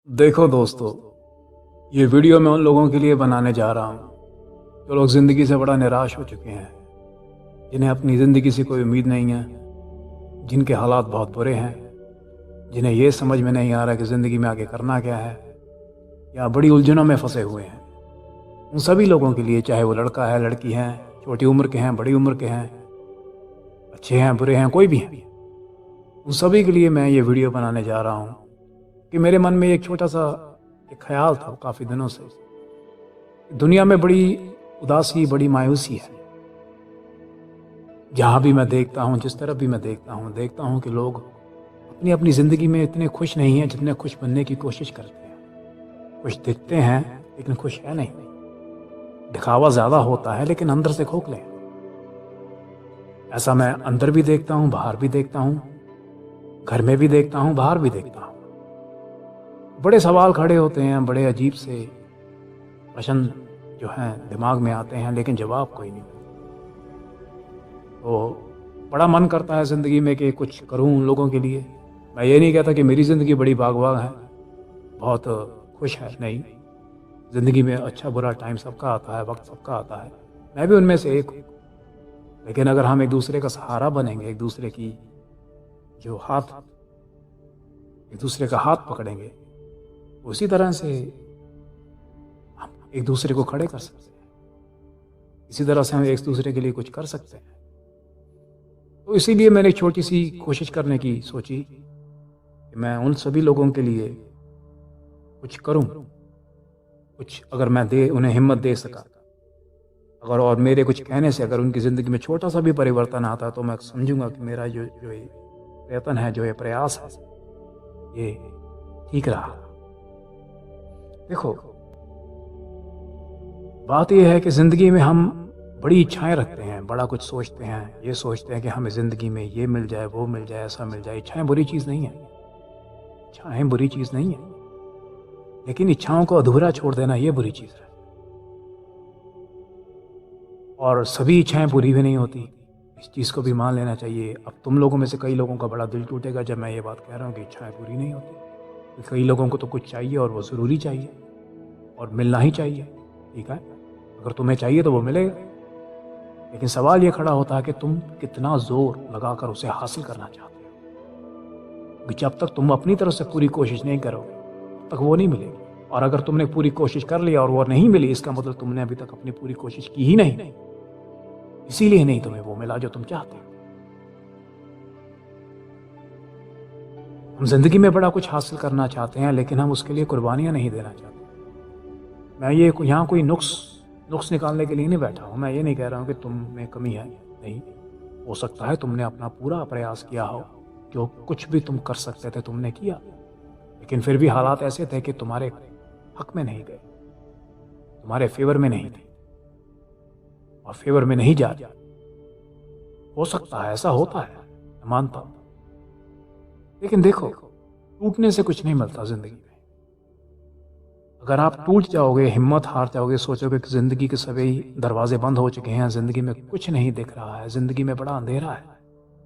देखो दोस्तों, ये वीडियो मैं उन लोगों के लिए बनाने जा रहा हूँ जो लोग ज़िंदगी से बड़ा निराश हो चुके हैं, जिन्हें अपनी ज़िंदगी से कोई उम्मीद नहीं है, जिनके हालात बहुत बुरे हैं, जिन्हें ये समझ में नहीं आ रहा कि ज़िंदगी में आगे करना क्या है, या बड़ी उलझनों में फंसे हुए हैं। उन सभी लोगों के लिए, चाहे वो लड़का है, लड़की हैं, छोटी उम्र के हैं, बड़ी उम्र के हैं, अच्छे हैं, बुरे हैं, कोई भी हैं, उन सभी के लिए मैं ये वीडियो बनाने जा रहा हूँ कि मेरे मन में एक छोटा सा एक ख्याल था काफ़ी दिनों से। दुनिया में बड़ी उदासी, बड़ी मायूसी है। जहाँ भी मैं देखता हूँ, जिस तरफ भी मैं देखता हूँ कि लोग अपनी अपनी ज़िंदगी में इतने खुश नहीं हैं जितने खुश बनने की कोशिश करते हैं। खुश दिखते हैं लेकिन खुश है नहीं। दिखावा ज़्यादा होता है लेकिन अंदर से खोखले हैं। ऐसा मैं अंदर भी देखता हूँ, बाहर भी देखता हूँ, घर में भी देखता हूँ, बाहर भी देखता हूँ। बड़े सवाल खड़े होते हैं, बड़े अजीब से प्रश्न जो हैं दिमाग में आते हैं, लेकिन जवाब कोई नहीं। तो बड़ा मन करता है ज़िंदगी में कि कुछ करूं उन लोगों के लिए। मैं ये नहीं कहता कि मेरी ज़िंदगी बड़ी भाग-भाग है, बहुत खुश है, नहीं। ज़िंदगी में अच्छा बुरा टाइम सबका आता है, वक्त सबका आता है, मैं भी उनमें से एक हूँ। लेकिन अगर हम एक दूसरे का सहारा बनेंगे, एक दूसरे का हाथ पकड़ेंगे, उसी तरह से हम एक दूसरे को खड़े कर सकते हैं। इसी तरह से हम एक दूसरे के लिए कुछ कर सकते हैं। तो इसीलिए मैंने एक छोटी सी कोशिश करने की सोची कि मैं उन सभी लोगों के लिए कुछ करूं, कुछ अगर मैं उन्हें हिम्मत दे सका, अगर और मेरे कुछ कहने से अगर उनकी ज़िंदगी में छोटा सा भी परिवर्तन आता तो मैं समझूंगा कि मेरा जो ये प्रयत्न है, जो ये प्रयास है, ये ठीक रहा। देखो, बात यह है कि ज़िंदगी में हम बड़ी इच्छाएं रखते हैं, बड़ा कुछ सोचते हैं, ये सोचते हैं कि हमें ज़िंदगी में ये मिल जाए, वो मिल जाए, ऐसा मिल जाए। इच्छाएं बुरी चीज़ नहीं है, इच्छाएं बुरी चीज़ नहीं है, लेकिन इच्छाओं को अधूरा छोड़ देना ये बुरी चीज़ है। और सभी इच्छाएं पूरी भी नहीं होती, इस चीज़ को भी मान लेना चाहिए। अब तुम लोगों में से कई लोगों का बड़ा दिल टूटेगा जब मैं ये बात कह रहा हूँ कि इच्छाएं पूरी नहीं होती। कई लोगों को तो कुछ चाहिए और वो ज़रूरी चाहिए और मिलना ही चाहिए, ठीक है। अगर तुम्हें चाहिए तो वो मिलेगा, लेकिन सवाल ये खड़ा होता है कि तुम कितना जोर लगाकर उसे हासिल करना चाहते हो। जब तक तुम अपनी तरफ से पूरी कोशिश नहीं करोगे तब तक वो नहीं मिलेगी। और अगर तुमने पूरी कोशिश कर लिया और वो नहीं मिली, इसका मतलब तुमने अभी तक अपनी पूरी कोशिश की ही नहीं, इसीलिए नहीं तुम्हें वो मिला जो तुम चाहते हो। हम जिंदगी में बड़ा कुछ हासिल करना चाहते हैं, लेकिन हम उसके लिए कुर्बानियां नहीं देना चाहते। मैं ये यहाँ कोई नुक्स निकालने के लिए नहीं बैठा हूँ। मैं ये नहीं कह रहा हूँ कि तुम में कमी है, नहीं। हो सकता है तुमने अपना पूरा प्रयास किया हो, जो कुछ भी तुम कर सकते थे तुमने किया, लेकिन फिर भी हालात ऐसे थे कि तुम्हारे हक में नहीं गए, तुम्हारे फेवर में नहीं थे और फेवर में नहीं जा। हो सकता है, ऐसा होता है, मैं मानता हूँ। लेकिन देखो, टूटने से कुछ नहीं मिलता जिंदगी में। अगर आप टूट जाओगे, हिम्मत हार जाओगे, सोचोगे कि ज़िंदगी के सभी दरवाजे बंद हो चुके हैं, ज़िंदगी में कुछ नहीं दिख रहा है, ज़िंदगी में बड़ा अंधेरा है,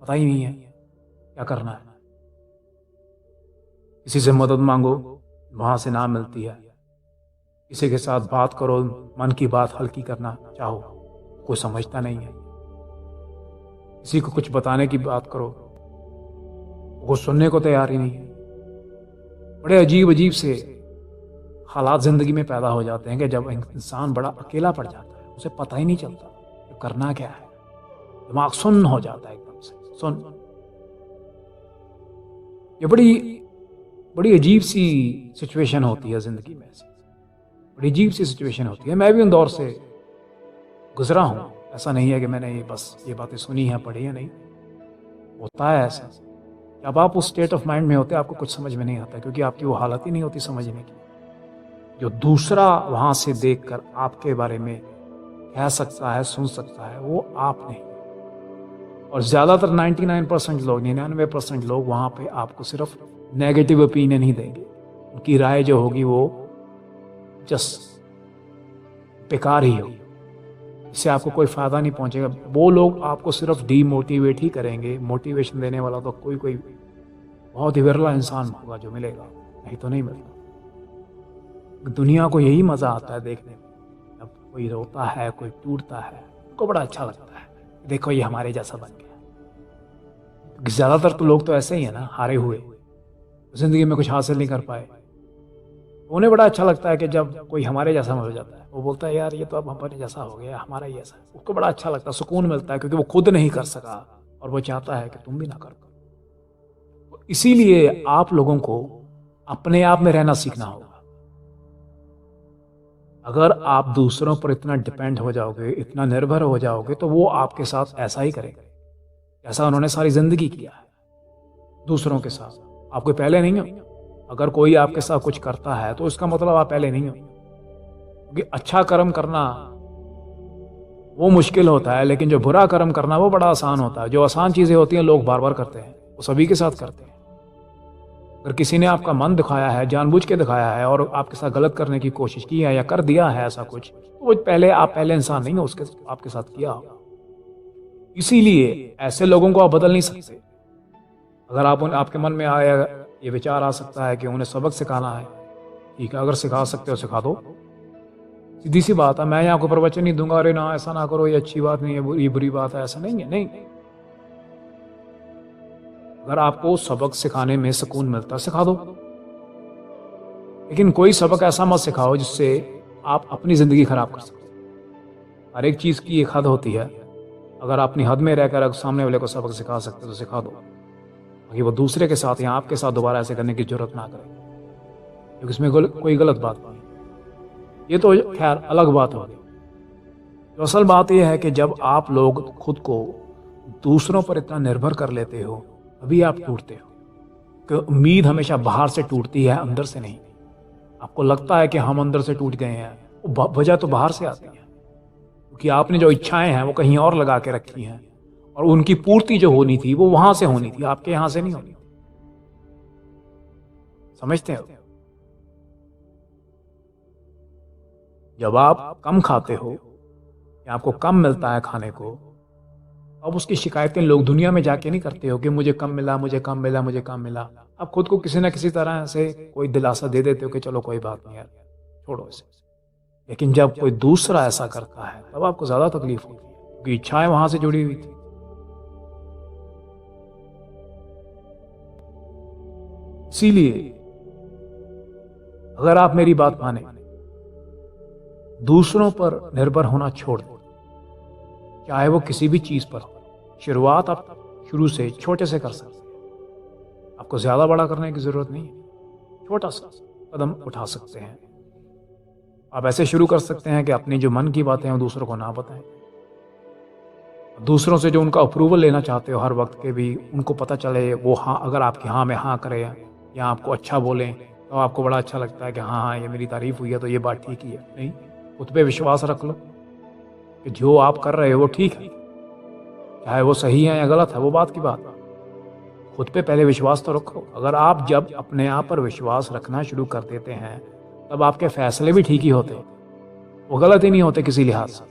पता ही नहीं है क्या करना है, किसी से मदद मांगो, वहाँ से ना मिलती है, किसी के साथ बात करो, मन की बात हल्की करना चाहो, कोई समझता नहीं है, किसी को कुछ बताने की बात करो, वो सुनने को तैयार ही नहीं है। बड़े अजीब अजीब से हालात ज़िंदगी में पैदा हो जाते हैं कि जब इंसान बड़ा अकेला पड़ जाता है, उसे पता ही नहीं चलता कि करना क्या है, दिमाग सुन्न हो जाता है, एकदम से सुन्न। ये बड़ी अजीब सी सिचुएशन होती है ज़िंदगी में, बड़ी अजीब सी सिचुएशन होती है। मैं भी उन दौर से गुजरा हूँ, ऐसा नहीं है कि मैंने ये बातें सुनी हैं, पढ़ी हैं, नहीं। होता है ऐसा। जब आप उस स्टेट ऑफ माइंड में होते हैं, आपको कुछ समझ में नहीं आता, क्योंकि आपकी वो हालत ही नहीं होती समझने की। जो दूसरा वहाँ से देखकर आपके बारे में कह सकता है, सुन सकता है, वो आप नहीं। और ज़्यादातर 99% लोग वहाँ पे आपको सिर्फ नेगेटिव ओपिनियन ही देंगे। उनकी राय जो होगी वो जस्ट बेकार ही होगी, इससे आपको कोई फ़ायदा नहीं पहुँचेगा। वो लोग आपको सिर्फ डीमोटिवेट ही करेंगे। मोटिवेशन देने वाला तो कोई बहुत ही विरला इंसान होगा जो मिलेगा, नहीं तो नहीं मिलता। दुनिया को यही मज़ा आता है देखने में, जब कोई रोता है, कोई टूटता है, उनको बड़ा अच्छा लगता है, देखो ये हमारे जैसा बन गया। ज़्यादातर तो लोग तो ऐसे ही है ना, हारे हुए, ज़िंदगी में कुछ हासिल नहीं कर पाए। उन्हें बड़ा अच्छा लगता है कि जब कोई हमारे जैसा हो जाता है, वो बोलता है यार ये तो अब हमारे जैसा हो गया, हमारा ही जैसा। उसको बड़ा अच्छा लगता है, सुकून मिलता है, क्योंकि वो खुद नहीं कर सका और वो चाहता है कि तुम भी ना कर पाओ। इसीलिए आप लोगों को अपने आप में रहना सीखना होगा। अगर आप दूसरों पर इतना डिपेंड हो जाओगे, इतना निर्भर हो जाओगे, तो वो आपके साथ ऐसा ही करेंगे जैसा उन्होंने सारी जिंदगी किया है दूसरों के साथ। आप कोई पहले नहीं हो। अगर कोई आपके साथ कुछ करता है तो इसका मतलब आप पहले नहीं हो, क्योंकि अच्छा कर्म करना वो मुश्किल होता है, लेकिन जो बुरा कर्म करना वो बड़ा आसान होता है। जो आसान चीजें होती हैं लोग बार बार करते हैं, वो सभी के साथ करते हैं। अगर किसी ने आपका मन दिखाया है, जानबूझ के दिखाया है और आपके साथ गलत करने की कोशिश की है या कर दिया है ऐसा कुछ, तो वो पहले इंसान नहीं हो, उसके आपके साथ किया हो। इसीलिए ऐसे लोगों को आप बदल नहीं सकते। अगर आपके मन में आया, ये विचार आ सकता है कि उन्हें सबक सिखाना है, ठीक है, अगर सिखा सकते हो सिखा दो, सीधी सी बात है। मैं यहाँ कोई प्रवचन नहीं दूंगा, अरे ना ऐसा ना करो, ये अच्छी बात नहीं है, ये बुरी बात है, ऐसा नहीं है। नहीं, अगर आपको सबक सिखाने में सुकून मिलता है सिखा दो, लेकिन कोई सबक ऐसा मत सिखाओ जिससे आप अपनी जिंदगी खराब कर सको। हर एक चीज की एक हद होती है। अगर अपनी हद में रहकर सामने वाले को सबक सिखा सकते तो सिखा दो, ताकि वो दूसरे के साथ या आपके साथ दोबारा ऐसे करने की जरूरत ना करे, क्योंकि इसमें कोई गलत बात नहीं। ये तो खैर अलग बात होगी। तो असल बात यह है कि जब आप लोग खुद को दूसरों पर इतना निर्भर कर लेते हो, अभी आप टूटते हो। कि उम्मीद हमेशा बाहर से टूटती है, अंदर से नहीं। आपको लगता है कि हम अंदर से टूट गए हैं, वजह तो बाहर से आती है, क्योंकि आपने जो इच्छाएं हैं वो कहीं और लगा के रखी हैं, और उनकी पूर्ति जो होनी थी वो वहां से होनी थी, आपके यहां से नहीं होनी। समझते हो? जब आप कम खाते हो या आपको कम मिलता है खाने को, अब उसकी शिकायतें लोग दुनिया में जाके नहीं करते हो कि मुझे कम मिला, मुझे कम मिला, मुझे कम मिला। आप खुद को किसी ना किसी तरह से कोई दिलासा दे देते हो कि चलो कोई बात नहीं यार, छोड़ो इसे। लेकिन जब कोई दूसरा ऐसा करता है तब आपको ज्यादा तकलीफ होती है, क्योंकि इच्छाएं वहां से जुड़ी हुई थी। इसीलिए अगर आप मेरी बात माने, दूसरों पर निर्भर होना छोड़ दो, चाहे वो किसी भी चीज पर हो। शुरुआत आप शुरू से छोटे से कर सकते हैं। आपको ज्यादा बड़ा करने की जरूरत नहीं है, छोटा सा कदम उठा सकते हैं। आप ऐसे शुरू कर सकते हैं कि अपनी जो मन की बातें हैं वो दूसरों को ना बताएं। दूसरों से जो उनका अप्रूवल लेना चाहते हो हर वक्त के भी, उनको पता चले वो हाँ, अगर आपकी हाँ में हाँ करें या आपको अच्छा बोलें तो आपको बड़ा अच्छा लगता है कि हाँ हाँ ये मेरी तारीफ हुई है तो ये बात ठीक ही है। नहीं, खुद पे विश्वास रख लो कि जो आप कर रहे हो वो ठीक है, चाहे वो सही है या गलत है वो बात की बात। खुद पे पहले विश्वास तो रखो। अगर आप जब अपने आप पर विश्वास रखना शुरू कर देते हैं तब आपके फैसले भी ठीक ही होते, वो गलत ही नहीं होते किसी लिहाज से।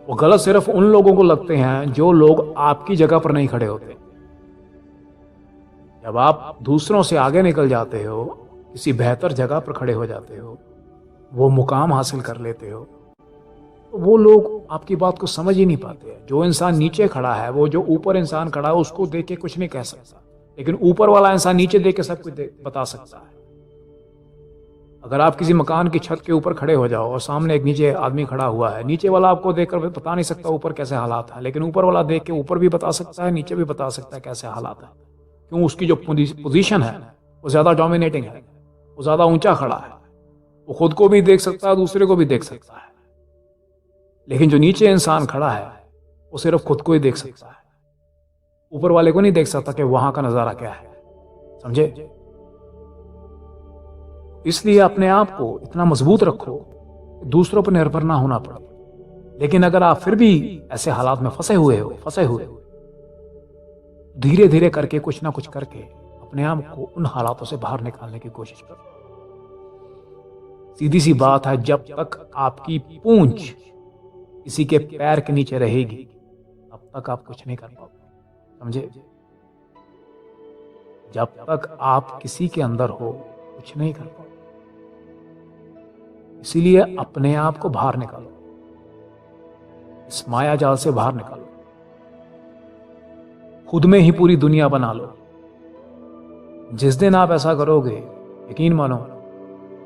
वो गलत सिर्फ उन लोगों को लगते हैं जो लोग आपकी जगह पर नहीं खड़े होते। जब आप दूसरों से आगे निकल जाते हो, किसी बेहतर जगह पर खड़े हो जाते हो, वो मुकाम हासिल कर लेते हो, तो वो लोग आपकी बात को समझ ही नहीं पाते। जो इंसान नीचे खड़ा है, वो जो ऊपर इंसान खड़ा है उसको देख के कुछ नहीं कह सकता, लेकिन ऊपर वाला इंसान नीचे देख के सब कुछ बता सकता है। अगर आप किसी मकान की छत के ऊपर खड़े हो जाओ और सामने एक नीचे आदमी खड़ा हुआ है, नीचे वाला आपको देखकर बता नहीं सकता ऊपर कैसे हालात है, लेकिन ऊपर वाला देख के ऊपर भी बता सकता है, नीचे भी बता सकता है कैसे हालात है। क्यों? उसकी जो पोजीशन है वो ज्यादा डोमिनेटिंग है, वो ज्यादा ऊंचा खड़ा है, वो खुद को भी देख सकता है, दूसरे को भी देख सकता है। लेकिन जो नीचे इंसान खड़ा है वो सिर्फ खुद को ही देख सकता है, ऊपर वाले को नहीं देख सकता कि वहां का नजारा क्या है। समझे? इसलिए अपने आप को इतना मजबूत रखो कि दूसरों पर निर्भर ना होना पड़े। लेकिन अगर आप फिर भी ऐसे हालात में फंसे हुए हो, धीरे धीरे करके कुछ ना कुछ करके अपने आप को उन हालातों से बाहर निकालने की कोशिश करो। सीधी सी बात है, जब तक आपकी पूंछ किसी के पैर के नीचे रहेगी तब तक आप कुछ नहीं कर पाओगे। समझे? जब तक आप किसी के अंदर हो कुछ नहीं कर पाओ। इसीलिए अपने आप को बाहर निकालो, इस माया जाल से बाहर निकालो, खुद में ही पूरी दुनिया बना लो। जिस दिन आप ऐसा करोगे, यकीन मानो,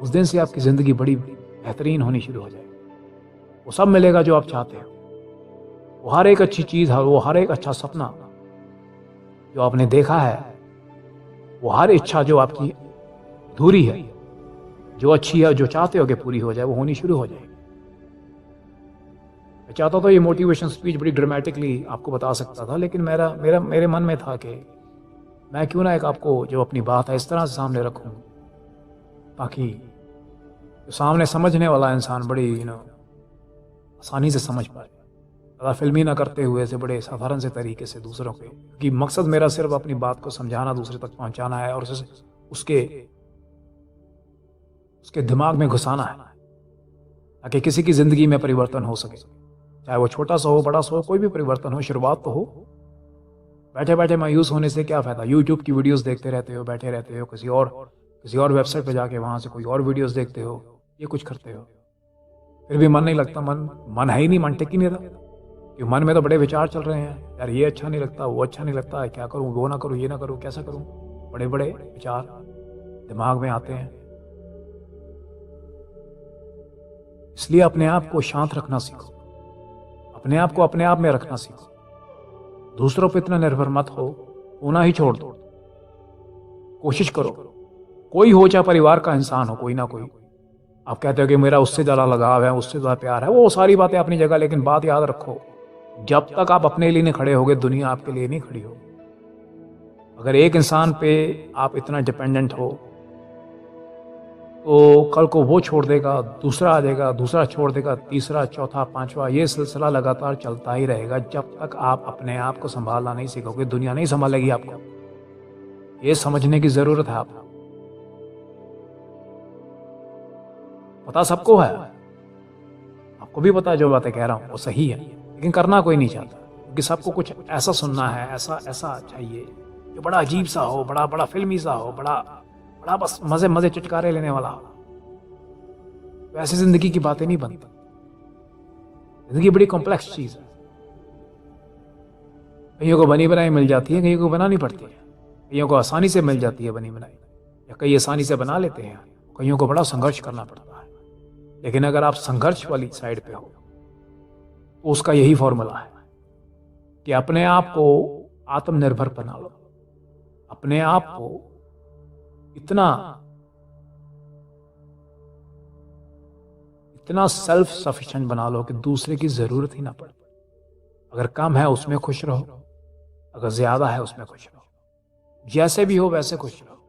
उस दिन से आपकी जिंदगी बड़ी बेहतरीन होनी शुरू हो जाएगी। वो सब मिलेगा जो आप चाहते हो, वो हर एक अच्छी चीज है, वो हर एक अच्छा सपना जो आपने देखा है, वो हर इच्छा जो आपकी अधूरी है, जो अच्छी है, जो चाहते हो कि पूरी हो जाए, वो होनी शुरू हो जाएगी। मैं चाहता तो ये मोटिवेशन स्पीच बड़ी ड्रामेटिकली आपको बता सकता था, लेकिन मेरे मन में था कि मैं क्यों ना एक आपको जो अपनी बात है इस तरह से सामने रखूं ताकि जो सामने समझने वाला इंसान बड़ी आसानी से समझ पाए, ज़्यादा फिल्मी ना करते हुए से बड़े साधारण से तरीके से दूसरों के, क्योंकि मकसद मेरा सिर्फ अपनी बात को समझाना, दूसरे तक पहुंचाना है और उसके दिमाग में घुसाना है ताकि किसी की ज़िंदगी में परिवर्तन हो सके, चाहे वो छोटा सा हो, बड़ा सा हो, कोई भी परिवर्तन हो, शुरुआत तो हो। बैठे बैठे मायूस होने से क्या फ़ायदा? यूट्यूब की वीडियोस देखते रहते हो, बैठे रहते हो, किसी और वेबसाइट पे जाके वहाँ से कोई और वीडियोस देखते हो, ये कुछ करते हो, फिर भी मन नहीं लगता। मन है ही नहीं, मन टिक ही नहीं रहा, क्योंकि मन में तो बड़े विचार चल रहे हैं, यार ये अच्छा नहीं लगता, वो अच्छा नहीं लगता है, क्या करूँ, वो ना करूँ, ये ना करूँ, कैसा करूँ, बड़े बड़े विचार दिमाग में आते हैं। इसलिए अपने आप को शांत रखना सीखो, अपने आप को अपने आप में रखना सीखो, दूसरों पर इतना निर्भर मत हो, होना ही छोड़ दो। कोशिश करो, कोई हो, चाहे परिवार का इंसान हो, कोई ना कोई, आप कहते हो कि मेरा उससे ज़्यादा लगाव है, उससे ज़्यादा प्यार है, वो सारी बातें अपनी जगह, लेकिन बात याद रखो, जब तक आप अपने लिए नहीं खड़े होगे, दुनिया आपके लिए नहीं खड़ी होगी। अगर एक इंसान पे आप इतना डिपेंडेंट हो तो कल को वो छोड़ देगा, दूसरा आ जाएगा, दूसरा छोड़ देगा, तीसरा, चौथा, पांचवा, ये सिलसिला लगातार चलता ही रहेगा। जब तक आप अपने आप को संभालना नहीं सीखोगे, दुनिया नहीं संभालेगी आपको। ये समझने की जरूरत है आपको। पता सबको है, आपको भी पता है जो बातें कह रहा हूं वो सही है, लेकिन करना कोई नहीं चाहता, क्योंकि सबको कुछ ऐसा सुनना है, ऐसा ऐसा चाहिए जो बड़ा अजीब सा हो, बड़ा बड़ा फिल्मी सा हो, बड़ा बस मजे मजे चुटकारे लेने वाला हो। वैसे जिंदगी की बातें नहीं बनती। जिंदगी बड़ी कॉम्प्लेक्स चीज है। कईयों को बनी बनाई मिल जाती है, कईयों को बनानी पड़ती है, कईयों को आसानी से मिल जाती है बनी बनाई, या कई आसानी से बना लेते हैं, कईयों को बड़ा संघर्ष करना पड़ता है। लेकिन अगर आप संघर्ष वाली साइड पे हो तो उसका यही फॉर्मूला है कि अपने आप को आत्मनिर्भर बना लो, अपने आप को इतना सेल्फ सफिशिएंट बना लो कि दूसरे की जरूरत ही ना पड़े। अगर कम है उसमें खुश रहो, अगर ज्यादा है उसमें खुश रहो, जैसे भी हो वैसे खुश रहो।